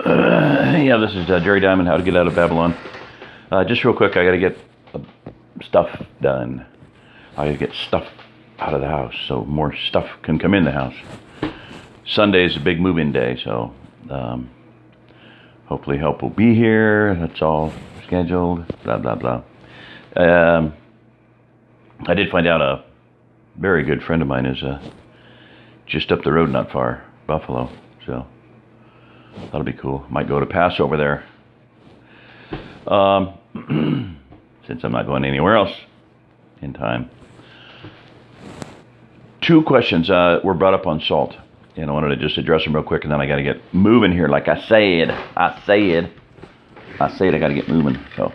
Yeah, this is Jerry Diamond, How to Get Out of Babylon. Just real quick, I got to get stuff done. I got to get stuff out of the house so more stuff can come in the house. Sunday is a big move-in day, so hopefully help will be here. That's all scheduled, blah, blah, blah. I did find out a very good friend of mine is just up the road, not far, Buffalo, so that'll be cool. Might go to Passover there. Since I'm not going anywhere else in time. Two questions were brought up on salt, and I wanted to just address them real quick, and then I got to get moving here. Like I said, I got to get moving. So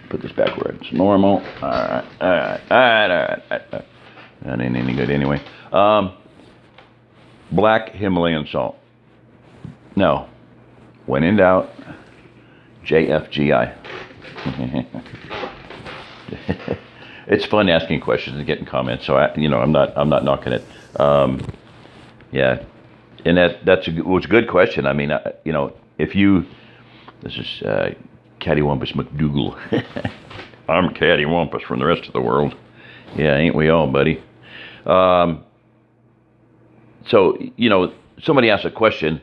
put this back where it's normal. All right. That ain't any good anyway. Black Himalayan salt. No. When in doubt, JFGI. It's fun asking questions and getting comments, so I'm not knocking it. Yeah, and was a good question. I mean, if you, this is Cattywampus McDougal. I'm Cattywampus from the rest of the world. Yeah, ain't we all, buddy? So somebody asked a question,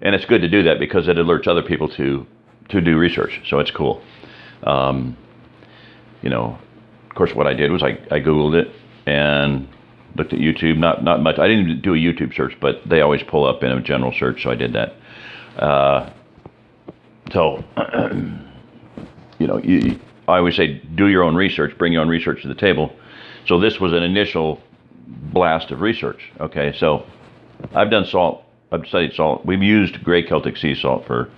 and it's good to do that because it alerts other people to do research. So it's cool. Of course, what I did was I Googled it and looked at YouTube. Not much. I didn't do a YouTube search, but they always pull up in a general search, so I did that. I always say do your own research, bring your own research to the table. So this was an initial blast of research. Okay, so I've done salt. I've studied salt. We've used gray Celtic sea salt for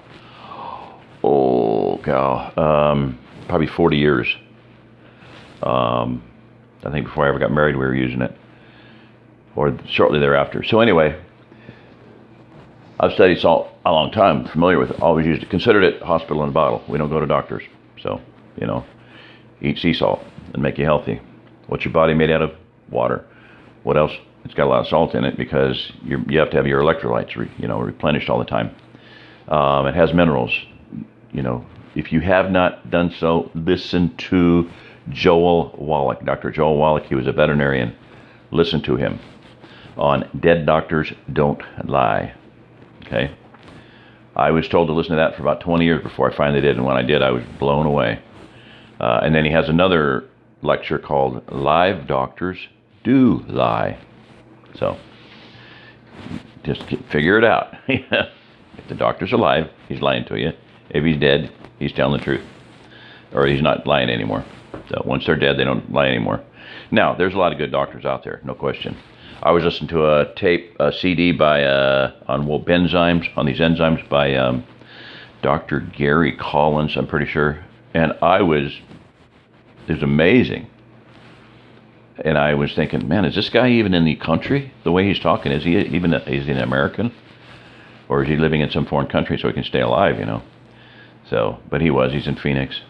probably 40 years. I think before I ever got married, we were using it, or shortly thereafter. So anyway, I've studied salt a long time, familiar with it, always used it, considered it hospital in a bottle. We don't go to doctors. So, eat sea salt and make you healthy. What's your body made out of? Water. What else? It's got a lot of salt in it because you have to have your electrolytes, replenished all the time. It has minerals. If you have not done so, listen to Joel Wallach, Dr. Joel Wallach. He was a veterinarian. Listen to him on Dead Doctors Don't Lie. Okay? I was told to listen to that for about 20 years before I finally did, and when I did, I was blown away. And then he has another lecture called Live Doctors Do Lie. So, just figure it out. If the doctor's alive, he's lying to you. If he's dead, he's telling the truth. Or he's not lying anymore. So once they're dead, they don't lie anymore. Now, there's a lot of good doctors out there, no question. I was listening to a CD by on these enzymes by Dr. Gary Collins, I'm pretty sure, and it was amazing. And I was thinking, man, is this guy even in the country? The way he's talking, is he an American, or is he living in some foreign country so he can stay alive? So, but he's in Phoenix.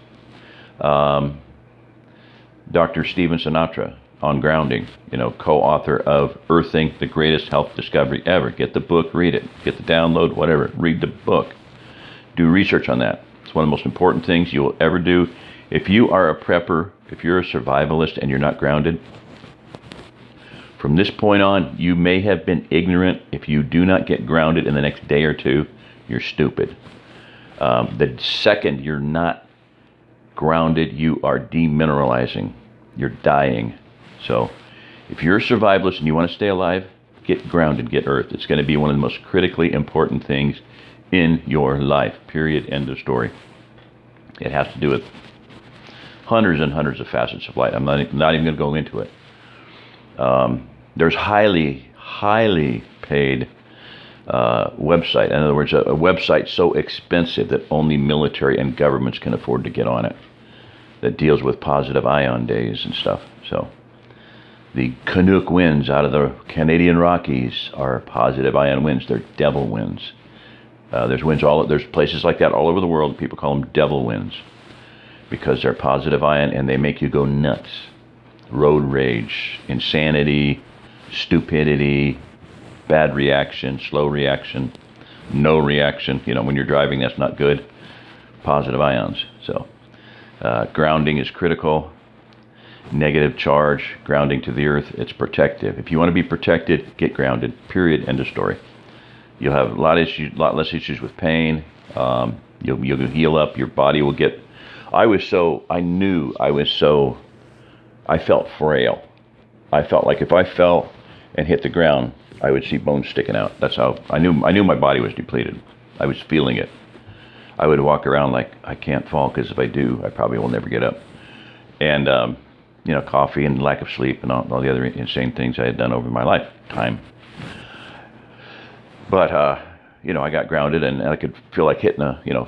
Dr. Stephen Sinatra on grounding, co-author of Earthing, the Greatest Health Discovery Ever. Get the book, read it. Get the download, whatever. Read the book. Do research on that. It's one of the most important things you will ever do. If you are a prepper, if you're a survivalist and you're not grounded, from this point on, you may have been ignorant. If you do not get grounded in the next day or two, you're stupid. The second you're not grounded, you are demineralizing. You're dying. So if you're a survivalist and you want to stay alive, get grounded, get earthed. It's going to be one of the most critically important things in your life. Period. End of story. It has to do with hundreds and hundreds of facets of life. I'm not even going to go into it. There's highly paid website. In other words, a website so expensive that only military and governments can afford to get on it, that deals with positive ion days and stuff. So the Canuck winds out of the Canadian Rockies are positive ion winds. They're devil winds. There's places like that all over the world. People call them devil winds because they're positive ion and they make you go nuts. Road rage, insanity, stupidity, bad reaction, slow reaction, no reaction. When you're driving, that's not good. Positive ions. So grounding is critical. Negative charge, grounding to the earth, it's protective. If you want to be protected, get grounded. Period. End of story. You'll have a lot less issues with pain. You'll heal up. Your body will get. I felt frail. I felt like if I fell and hit the ground, I would see bones sticking out. That's how I knew my body was depleted. I was feeling it. I would walk around like I can't fall, because if I do, I probably will never get up. And coffee and lack of sleep and all the other insane things I had done over my lifetime. But I got grounded, and I could feel like hitting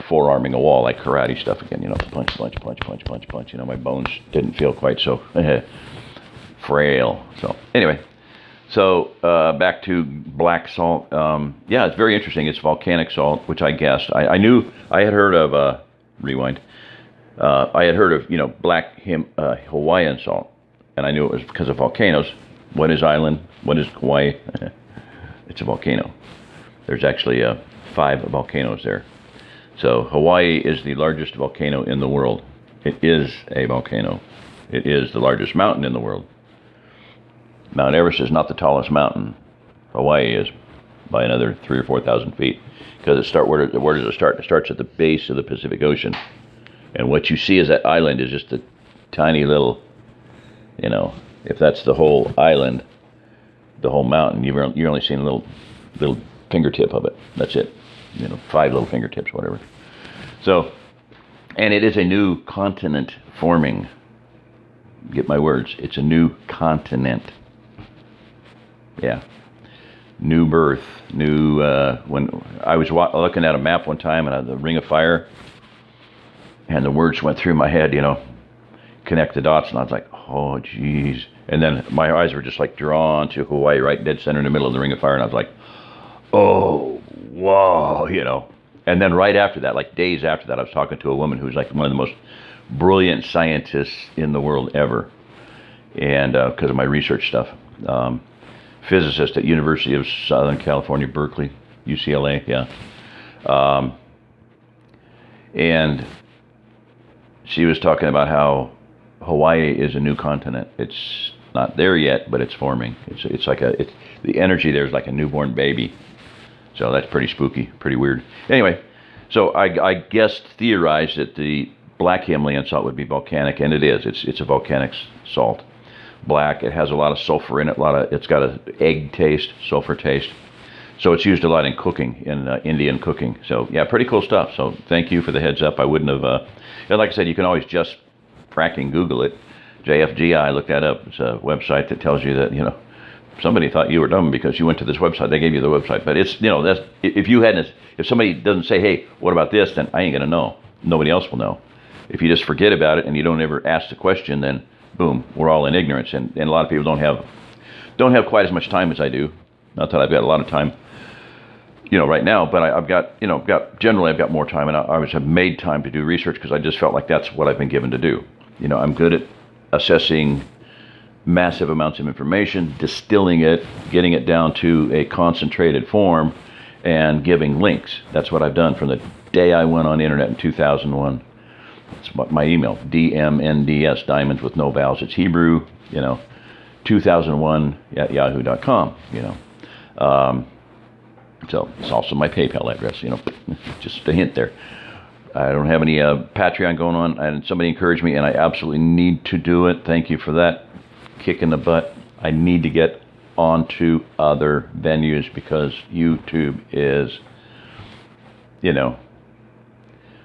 forearming a wall, like karate stuff again. Punch, punch, punch, punch, punch, punch. My bones didn't feel quite so frail. So anyway, back to black salt. It's very interesting. It's volcanic salt, which I guessed. I knew I had heard of. Rewind. I had heard of black Hawaiian salt, and I knew it was because of volcanoes. What is island? What is Hawaii? It's a volcano. There's actually 5 volcanoes there. So Hawaii is the largest volcano in the world. It is a volcano. It is the largest mountain in the world. Mount Everest is not the tallest mountain. Hawaii is by another 3,000 or 4,000 feet. Because where does it start? It starts at the base of the Pacific Ocean. And what you see as that island is just a tiny little, if that's the whole island, the whole mountain, you're only seeing a little fingertip of it. That's it. 5 little fingertips, whatever. So, and it is a new continent forming. Get my words. It's a new continent. Yeah. New birth. New, when I was looking at a map one time, and the Ring of Fire, and the words went through my head, connect the dots, and I was like, oh, geez. And then my eyes were just like drawn to Hawaii, right dead center in the middle of the Ring of Fire, and I was like, oh, whoa, And then right after that, like days after that, I was talking to a woman who's like one of the most brilliant scientists in the world ever, and because of my research stuff, physicist at University of Southern California, Berkeley, UCLA, yeah. And she was talking about how Hawaii is a new continent. It's not there yet, but it's forming. It's like the energy there is like a newborn baby. So that's pretty spooky, pretty weird. Anyway, so I theorized that the black Himalayan salt would be volcanic, and it is. It's a volcanic salt. Black. It has a lot of sulfur in it. It's got an egg taste, sulfur taste. So it's used a lot in cooking, in Indian cooking. So yeah, pretty cool stuff. So thank you for the heads up. I wouldn't have. And like I said, you can always just fracking Google it. JFGI, look that up. It's a website that tells you that somebody thought you were dumb because you went to this website. They gave you the website, but it's that's if somebody doesn't say, hey, what about this? Then I ain't gonna know. Nobody else will know. If you just forget about it and you don't ever ask the question, then boom, we're all in ignorance. And a lot of people don't have quite as much time as I do. Not that I've got a lot of time, right now, but I've got more time, and I always have made time to do research because I just felt like that's what I've been given to do. I'm good at assessing massive amounts of information, distilling it, getting it down to a concentrated form, and giving links. That's what I've done from the day I went on the internet in 2001. It's my email, DMNDS, diamonds with no vowels. It's Hebrew, 2001 at yahoo.com, So it's also my PayPal address, just a hint there. I don't have any Patreon going on, and somebody encouraged me, and I absolutely need to do it. Thank you for that kick in the butt. I need to get onto other venues because YouTube is,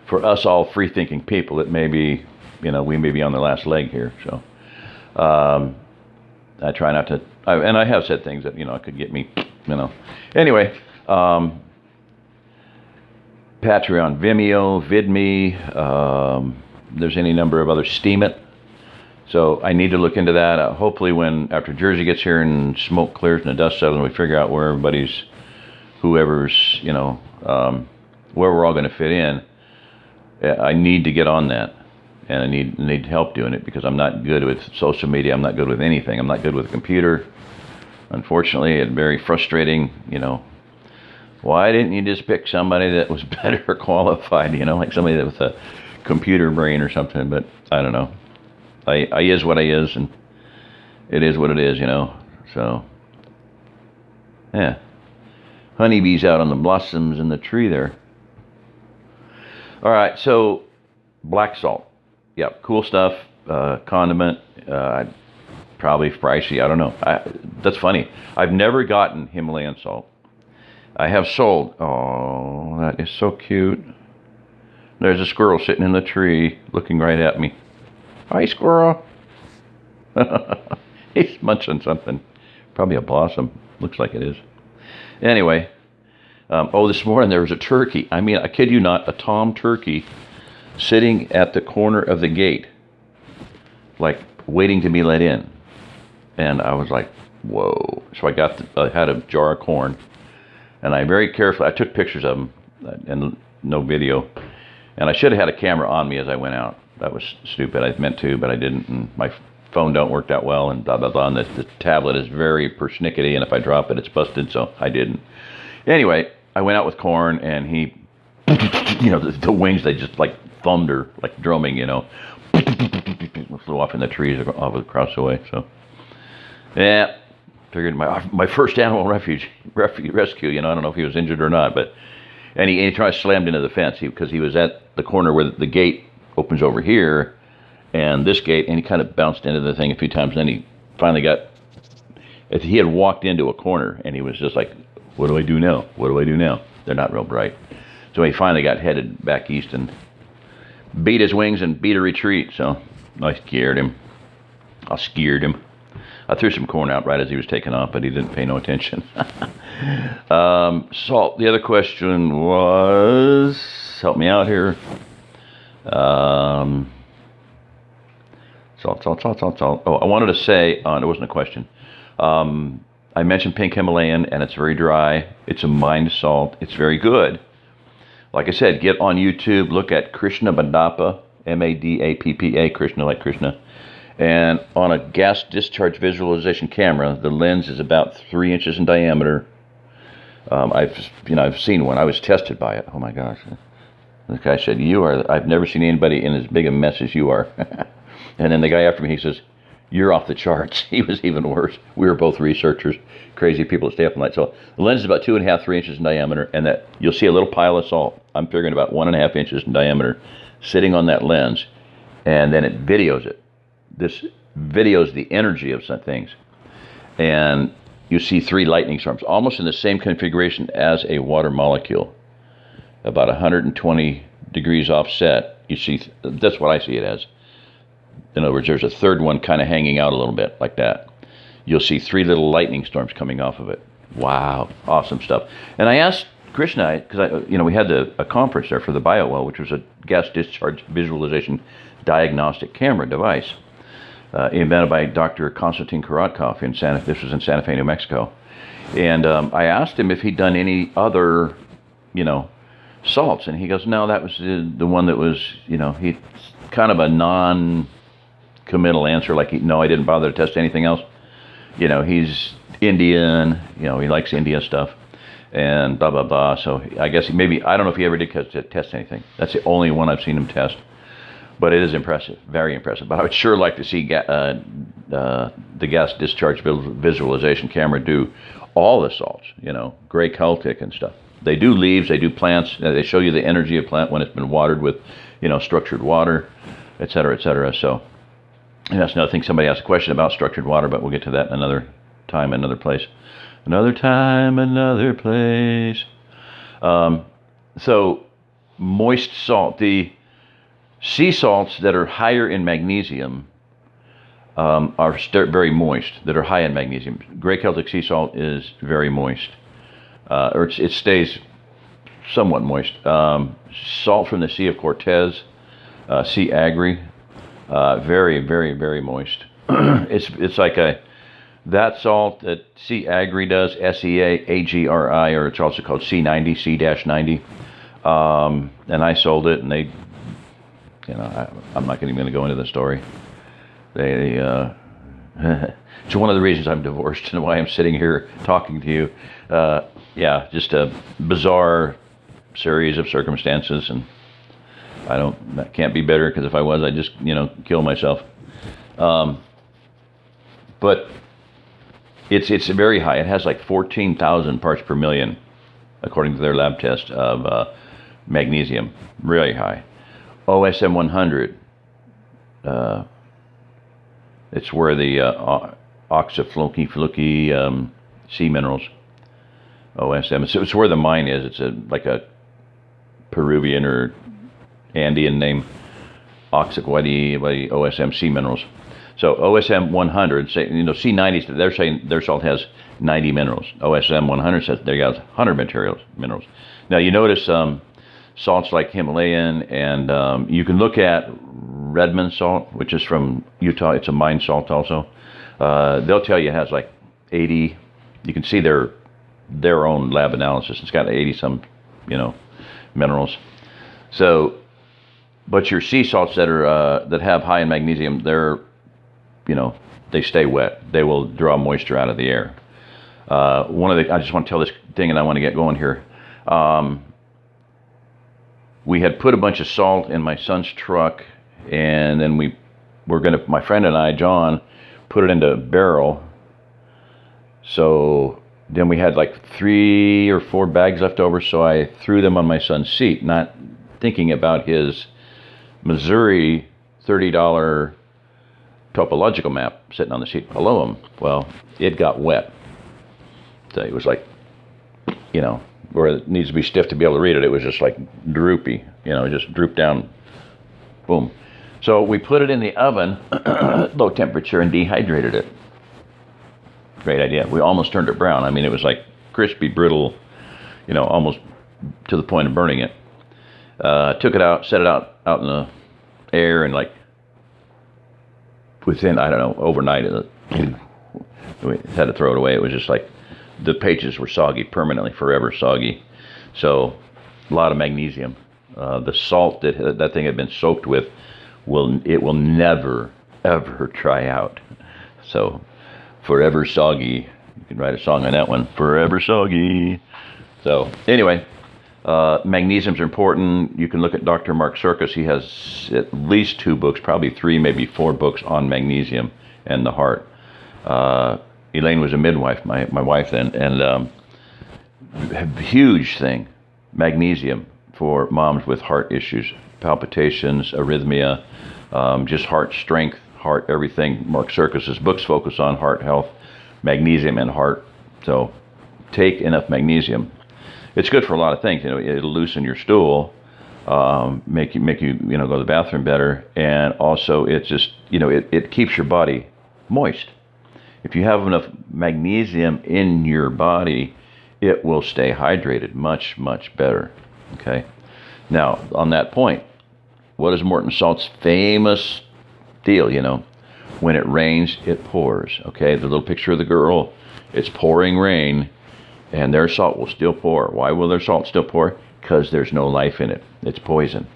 for us all free-thinking people, it may be, we may be on the last leg here. So I try not to, and I have said things that, could get me, Anyway, Patreon, Vimeo, VidMe, there's any number of other Steemit. So I need to look into that. Hopefully after Jersey gets here and smoke clears and the dust settles and we figure out where whoever's, where we're all going to fit in, I need to get on that. And I need help doing it because I'm not good with social media. I'm not good with anything. I'm not good with a computer. Unfortunately, it's very frustrating, Why didn't you just pick somebody that was better qualified, like somebody that with a computer brain or something? But I don't know. I is what I is, and it is what it is, So, yeah. Honeybees out on the blossoms in the tree there. All right, so black salt. Yep, cool stuff. Condiment. Probably pricey. I don't know. That's funny. I've never gotten Himalayan salt. I have sold. Oh, that is so cute. There's a squirrel sitting in the tree looking right at me. Hi, squirrel. He's munching something. Probably a blossom. Looks like it is. Anyway. This morning there was a turkey. I mean, I kid you not, a tom turkey sitting at the corner of the gate, like waiting to be let in. And I was like, whoa. So I had a jar of corn, and I very carefully, I took pictures of them, and no video. And I should have had a camera on me as I went out. That was stupid. I meant to, but I didn't. And my phone don't work that well, and blah, blah, blah. And the tablet is very persnickety, and if I drop it, it's busted, so I didn't. Anyway, I went out with corn, and he, the wings, they just like thunder, like drumming, flew off in the trees off across the way. So, yeah, figured my first animal rescue. I don't know if he was injured or not, but and he tried to slammed into the fence because he was at the corner where the gate opens over here, and this gate, and he kind of bounced into the thing a few times. And then he finally he had walked into a corner, and he was just like, what do I do now? What do I do now? They're not real bright. So he finally got headed back east and beat his wings and beat a retreat. So I scared him. I threw some corn out right as he was taking off, but he didn't pay no attention. Salt. The other question was, help me out here. Salt. Oh, I wanted to say, it wasn't a question. I mentioned pink Himalayan, and it's very dry. It's a mined salt. It's very good. Like I said, get on YouTube, look at Krishna Madappa, Madappa, Krishna like Krishna. And on a gas discharge visualization camera, the lens is about 3 inches in diameter. I've seen one. I was tested by it. Oh my gosh. This guy said, I've never seen anybody in as big a mess as you are. And then the guy after me, he says, you're off the charts. He was even worse. We were both researchers, crazy people that stay up all night. So the lens is about 2.5, 3 inches in diameter, and that you'll see a little pile of salt. I'm figuring about 1.5 inches in diameter sitting on that lens, and then it videos it. This videos the energy of some things. And you see 3 lightning storms, almost in the same configuration as a water molecule, about 120 degrees offset. You see, that's what I see it as. In other words, there's a third one kind of hanging out a little bit like that. You'll see 3 little lightning storms coming off of it. Wow, awesome stuff. And I asked Krishna, because we had a conference there for the BioWell, which was a gas discharge visualization diagnostic camera device, invented by Dr. Konstantin Korotkov this was in Santa Fe, New Mexico. And I asked him if he'd done any other, salts, and he goes, no, that was the one that was, he kind of a non-committal answer, like, no, I didn't bother to test anything else. He's Indian, he likes India stuff, and blah, blah, blah. So I guess I don't know if he ever did test anything. That's the only one I've seen him test. But it is impressive, very impressive. But I would sure like to see the gas discharge visualization camera do all the salts, gray Celtic and stuff. They do leaves, they do plants, they show you the energy of plant when it's been watered with, structured water, et cetera, et cetera. So that's another thing. Somebody asked a question about structured water, but we'll get to that in another time, another place. Another time, another place. So moist salt, the sea salts that are higher in magnesium are very moist, that are high in magnesium. Gray Celtic sea salt is very moist, or it stays somewhat moist. Salt from the Sea of Cortez, Sea Agri, very, very, very moist. It's like that salt that Sea Agri does, SEAAGRI, or it's also called C90, C-90. And I sold it, and they, I'm not even going to go into the story. It's one of the reasons I'm divorced and why I'm sitting here talking to you. Yeah, just a bizarre series of circumstances, and that can't be better, because if I was, I'd just, kill myself. But it's very high. It has like 14,000 parts per million, according to their lab test of magnesium. Really high. OSM 100. It's where the oxyfluky sea minerals. OSM. It's where the mine is. It's like a Peruvian or Andean name. Oxyquity, OSM sea minerals. So OSM 100, say, C90, they're saying their salt has 90 minerals. OSM 100 says they got 100 minerals. Now you notice salts like Himalayan, and you can look at Redmond salt, which is from Utah. It's a mine salt also. They'll tell you it has like 80. You can see their own lab analysis. It's got 80 some, minerals. So, but your sea salts that are that have high in magnesium, they stay wet. They will draw moisture out of the air. I just want to tell this thing, and I want to get going here. We had put a bunch of salt in my son's truck, and then my friend and I, John, put it into a barrel. So then we had like 3 or 4 bags left over, so I threw them on my son's seat, not thinking about his Missouri $30 topological map sitting on the seat below him. Well, it got wet. So it was like, where it needs to be stiff to be able to read it, it was just like droopy, it just drooped down, boom. So we put it in the oven, low temperature, and dehydrated it. Great idea. We almost turned it brown. I mean, it was like crispy, brittle, almost to the point of burning it. Took it out, set it out in the air, and like within, I don't know, overnight, we had to throw it away. It was just like the pages were soggy, permanently, forever soggy. So a lot of magnesium. The salt that thing had been soaked with will never ever dry out. So forever soggy. You can write a song on that one. Forever soggy. So anyway, magnesiums are important. You can look at Dr. Mark Circus. He has at least 2 books, probably 3, maybe 4 books on magnesium and the heart. Elaine was a midwife, my wife then, and huge thing, magnesium for moms with heart issues, palpitations, arrhythmia, just heart strength, heart everything. Mark Circus's books focus on heart health, magnesium, and heart. So take enough magnesium. It's good for a lot of things. It'll loosen your stool, make you go to the bathroom better, and also it's just it keeps your body moist. If you have enough magnesium in your body, it will stay hydrated much, much better. Okay. Now, on that point, what is Morton Salt's famous deal? When it rains, it pours. Okay. The little picture of the girl, it's pouring rain, and their salt will still pour. Why will their salt still pour? Because there's no life in it. It's poison.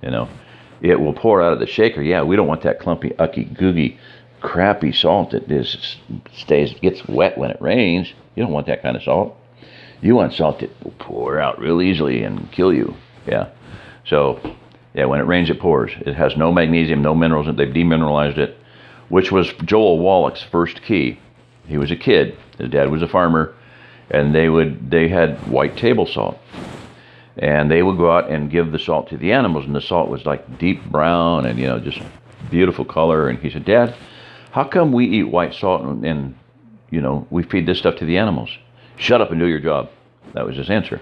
It will pour out of the shaker. Yeah, we don't want that clumpy, ucky, googy, crappy salt that gets wet when it rains. You don't want that kind of salt. You want salt that will pour out real easily and kill you. Yeah. So, yeah, when it rains, it pours. It has no magnesium, no minerals. They've demineralized it, which was Joel Wallach's first key. He was a kid. His dad was a farmer, and they had white table salt. And they would go out and give the salt to the animals, and the salt was like deep brown and, just beautiful color. And he said, Dad, how come we eat white salt and we feed this stuff to the animals? Shut up and do your job. That was his answer.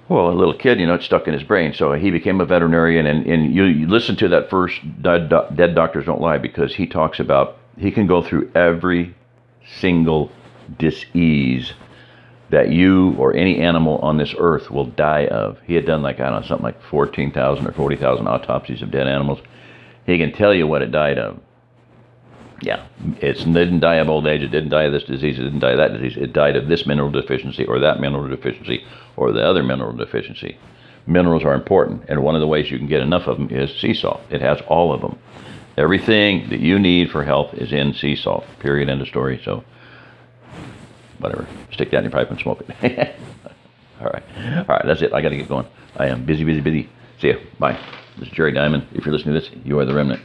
Well, a little kid, it stuck in his brain. So he became a veterinarian, and you listen to that first Dead Doctors Don't Lie, because he talks about, he can go through every single disease that you or any animal on this earth will die of. He had done something like 14,000 or 40,000 autopsies of dead animals. He can tell you what it died of. Yeah, it didn't die of old age, it didn't die of this disease, it didn't die of that disease, it died of this mineral deficiency or that mineral deficiency or the other mineral deficiency. Minerals are important, and one of the ways you can get enough of them is sea salt. It has all of them. Everything that you need for health is in sea salt, period, end of story. So whatever. Stick that in your pipe and smoke it. All right, that's it. I got to get going. I am busy. See ya. Bye. This is Jerry Diamond. If you're listening to this, you are the remnant.